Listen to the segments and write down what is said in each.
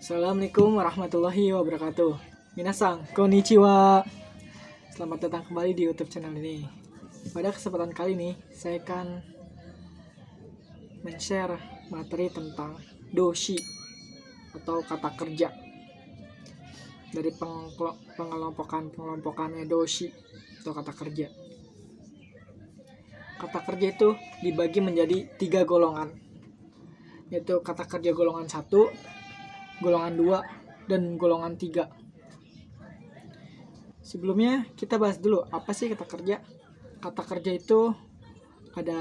Assalamualaikum warahmatullahi wabarakatuh. Minasang, konnichiwa. Selamat datang kembali di YouTube channel ini. Pada kesempatan kali ini, saya akan men-share materi tentang doshi atau kata kerja. Dari pengelompokannya doshi atau kata kerja. Kata kerja itu dibagi menjadi 3 golongan, yaitu kata kerja golongan 1, golongan 2, dan golongan 3. Sebelumnya kita bahas dulu apa sih kata kerja. Kata kerja itu ada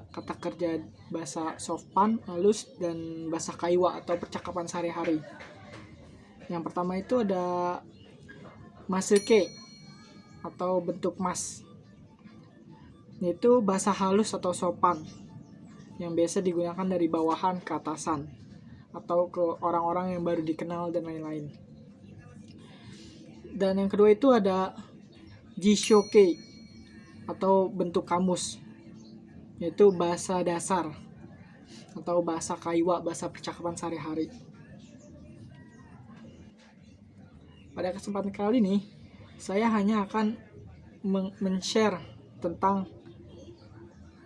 kata kerja bahasa sopan, halus, dan bahasa kaiwa atau percakapan sehari-hari. Yang pertama itu ada masuke atau bentuk mas, yaitu bahasa halus atau sopan yang biasa digunakan dari bawahan ke atasan atau ke orang-orang yang baru dikenal dan lain-lain. Dan yang kedua itu ada jishoke atau bentuk kamus, yaitu bahasa dasar atau bahasa kaiwa, bahasa percakapan sehari-hari. Pada kesempatan kali ini saya hanya akan men-share tentang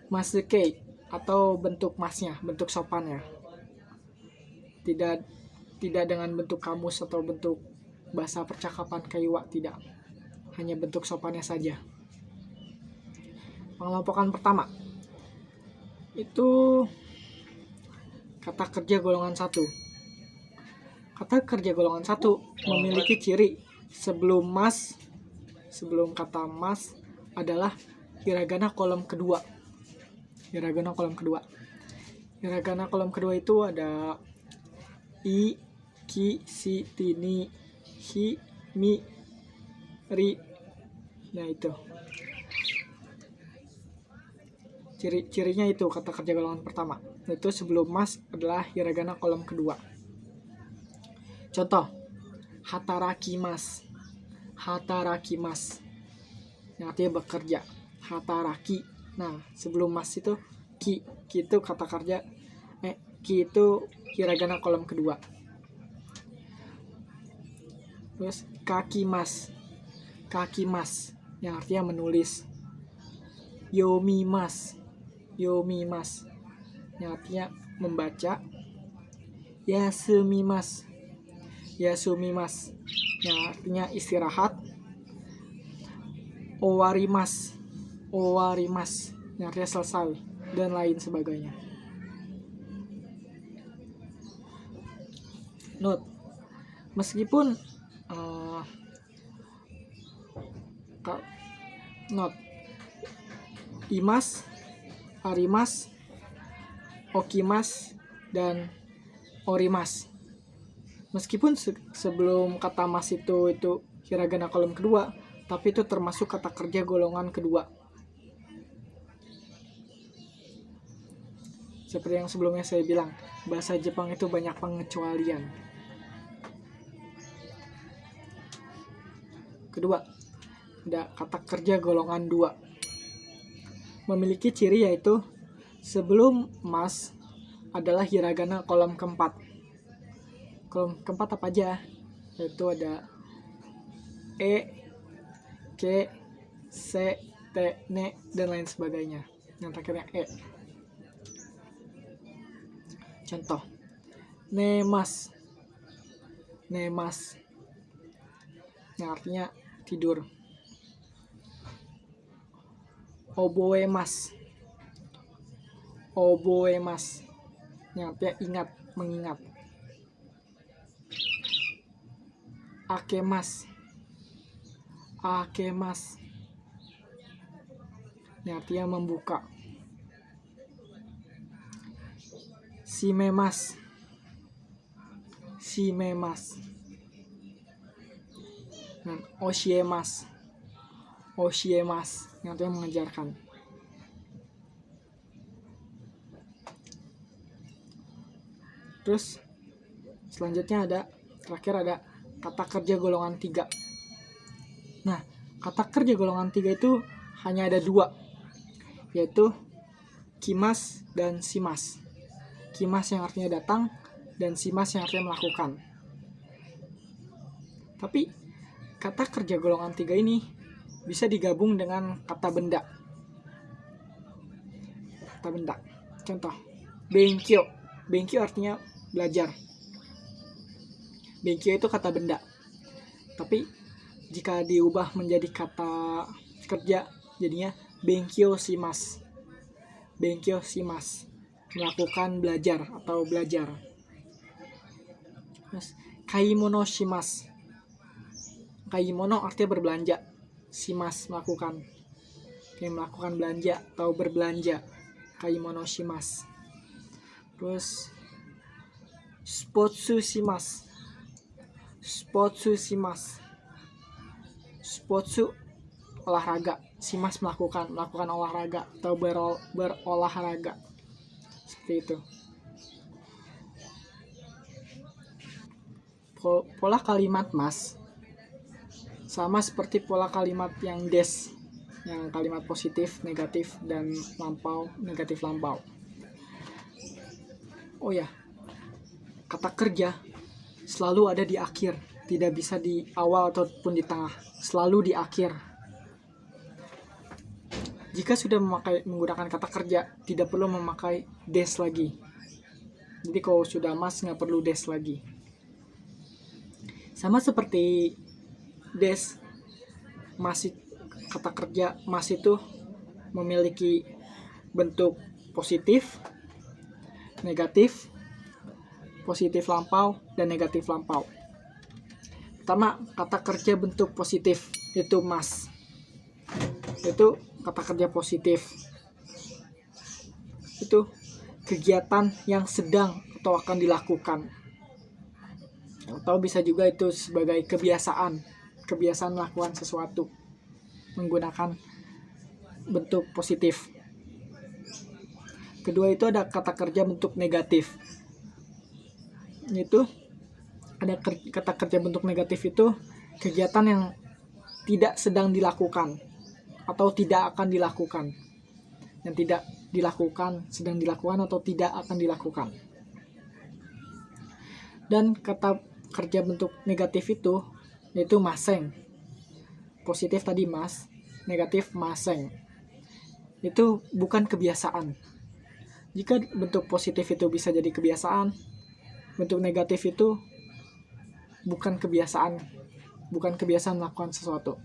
masuke atau bentuk masnya, bentuk sopannya. Tidak dengan bentuk kamus atau bentuk bahasa percakapan kaiwa, tidak. Hanya bentuk sopannya saja. Pengelompokan pertama itu kata kerja golongan 1. Kata kerja golongan 1 memiliki ciri sebelum kata mas adalah hiragana kolom kedua. Hiragana kolom kedua itu ada I, ki, si, tini, hi, mi, ri. Nah itu ciri-cirinya, itu kata kerja golongan pertama. Itu sebelum mas adalah hiragana kolom kedua. Contoh, hatarakimasu. Hatarakimasu yang artinya bekerja. Hataraki. Nah, sebelum mas itu ki itu kata kerja ki itu hiragana kolom kedua. Terus kakimas yang artinya menulis. Yomimas yang artinya membaca. Yasumimas yang artinya istirahat. Owarimas yang artinya selesai, dan lain sebagainya. Note, meskipun imas, arimas, okimas, dan orimas, meskipun sebelum kata mas itu hiragana kolom kedua, tapi itu termasuk kata kerja golongan kedua. Seperti yang sebelumnya saya bilang, bahasa Jepang itu banyak pengecualian. Kedua, ada kata kerja golongan 2. Memiliki ciri yaitu sebelum mas adalah hiragana kolom keempat. Kolom keempat apa aja? Yaitu ada e, ke, se, te, ne, dan lain sebagainya. Yang terakhirnya e. Contoh, nemas yang artinya tidur. Oboemas yang artinya ingat, mengingat. Akemas yang artinya membuka. Shimemas dan oshiemas yang artinya mengajarkan. Terus selanjutnya terakhir ada kata kerja golongan 3. Nah, kata kerja golongan 3 itu hanya ada 2, yaitu kimas dan shimas. Kimas yang artinya datang, dan shimas yang artinya melakukan. Tapi kata kerja golongan 3 ini bisa digabung dengan kata benda. Kata benda. Contoh, benkyo. Benkyo artinya belajar. Benkyo itu kata benda. Tapi jika diubah menjadi kata kerja, jadinya benkyo shimasu. Benkyo shimasu. Melakukan belajar atau belajar. Terus, kaimono shimasu. Kaimono artinya berbelanja. Shimasu melakukan. Melakukan belanja atau berbelanja. Kaimono shimasu. Terus, spotsu shimasu. Spotsu shimasu. Spotsu olahraga. Shimasu melakukan olahraga atau berolahraga. Seperti itu. Pola kalimat mas sama seperti pola kalimat yang des, yang kalimat positif, negatif, dan lampau, negatif lampau. Oh ya, kata kerja selalu ada di akhir, tidak bisa di awal ataupun di tengah, selalu di akhir. Jika sudah menggunakan kata kerja, tidak perlu memakai des lagi. Jadi kalau sudah mas, nggak perlu des lagi. Sama seperti des, masih kata kerja mas itu memiliki bentuk positif, negatif, positif lampau, dan negatif lampau. Pertama, kata kerja bentuk positif itu mas. Itu kata kerja positif. Itu kegiatan yang sedang atau akan dilakukan. Atau bisa juga itu sebagai kebiasaan melakukan sesuatu menggunakan bentuk positif. Kedua itu ada kata kerja bentuk negatif. Itu ada kata kerja bentuk negatif itu kegiatan yang tidak sedang dilakukan atau tidak akan dilakukan. Yang tidak dilakukan, sedang dilakukan atau tidak akan dilakukan. Dan kata kerja bentuk negatif itu yaitu maseng. Positif tadi mas, negatif maseng. Itu bukan kebiasaan. Jika bentuk positif itu bisa jadi kebiasaan, bentuk negatif itu bukan kebiasaan melakukan sesuatu.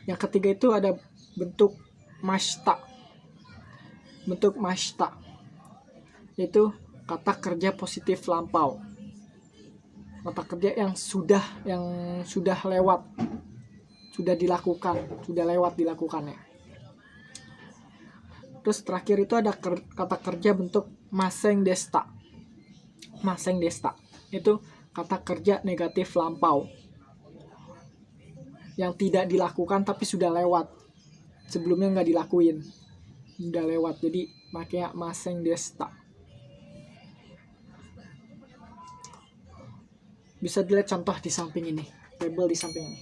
Yang ketiga itu ada bentuk mashita. Bentuk mashita itu kata kerja positif lampau. Kata kerja yang sudah lewat, sudah dilakukan, sudah lewat dilakukannya. Terus terakhir itu ada kata kerja bentuk maseng desta. Maseng desta itu kata kerja negatif lampau yang tidak dilakukan tapi sudah lewat, sebelumnya nggak dilakuin, udah lewat, jadi makanya maseng desta. Bisa dilihat contoh di samping ini, tabel di samping ini.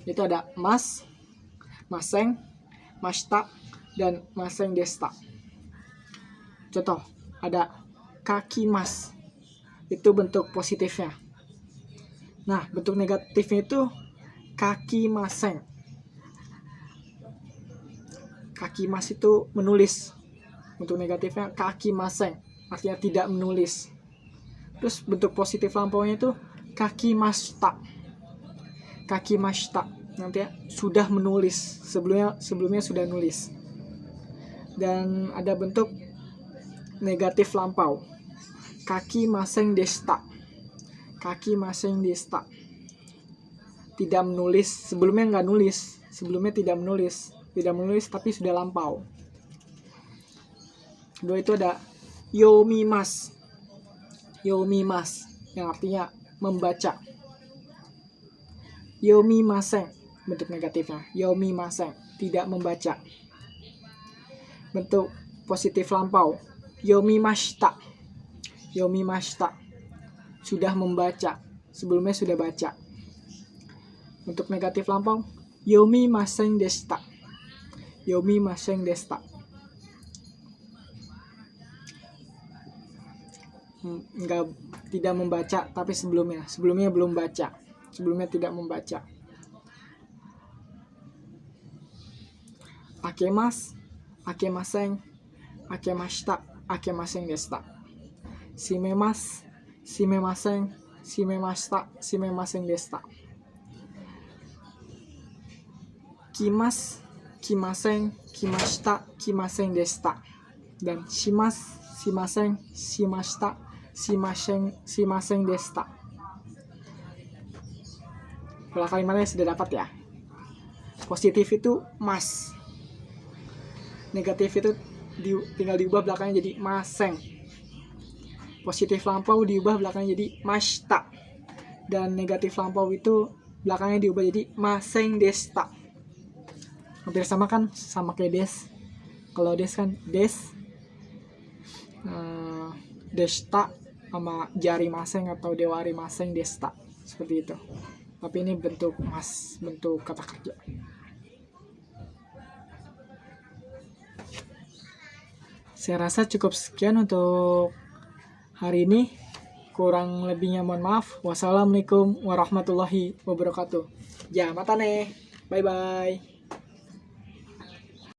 Itu ada mas, maseng, mashita, dan maseng desta. Contoh, ada kaki mas. Itu bentuk positifnya. Nah, bentuk negatifnya itu kaki maseng. Kaki mas itu menulis. Bentuk negatifnya kaki maseng, artinya tidak menulis. Terus bentuk positif lampaunya itu kaki mashita. Kaki mashita nanti ya, sudah menulis, sebelumnya sudah nulis. Dan ada bentuk negatif lampau, kaki maseng desta. Kaki maseng desta, tidak menulis, sebelumnya nggak nulis, sebelumnya tidak menulis tapi sudah lampau. Kedua itu ada yomimasu. Yomimasu yang artinya membaca. Yomimaseng bentuk negatifnya, yomimaseng, tidak membaca. Bentuk positif lampau, yomimashita. Yomimashita, sudah membaca, sebelumnya sudah baca. Bentuk negatif lampau, yomimaseng desta. Yomimaseng desta. nggak tidak membaca, tapi sebelumnya belum baca, sebelumnya tidak membaca. Akemas, akemasen, akemashita, akemasen deshita. Shimemas, shimemasen, shimemashita, shimemasen deshita. Kimas, kimasen, kimashita, kimasen deshita. Dan shimas, shimasen, shimashita, shimasen deshita. Pola kalimatnya sudah dapat ya. Positif itu mas, negatif itu tinggal diubah belakangnya jadi maseng. Positif lampau diubah belakangnya jadi mashita, dan negatif lampau itu belakangnya diubah jadi maseng deshita. Hampir sama kan, sama kayak des. Kalau des kan des, deshita sama jari maseng atau dewari maseng deshita, seperti itu. Tapi ini bentuk bentuk kata kerja. Saya rasa cukup sekian untuk hari ini. Kurang lebihnya mohon maaf. Wassalamualaikum warahmatullahi wabarakatuh. Ya, mata nih. Bye-bye.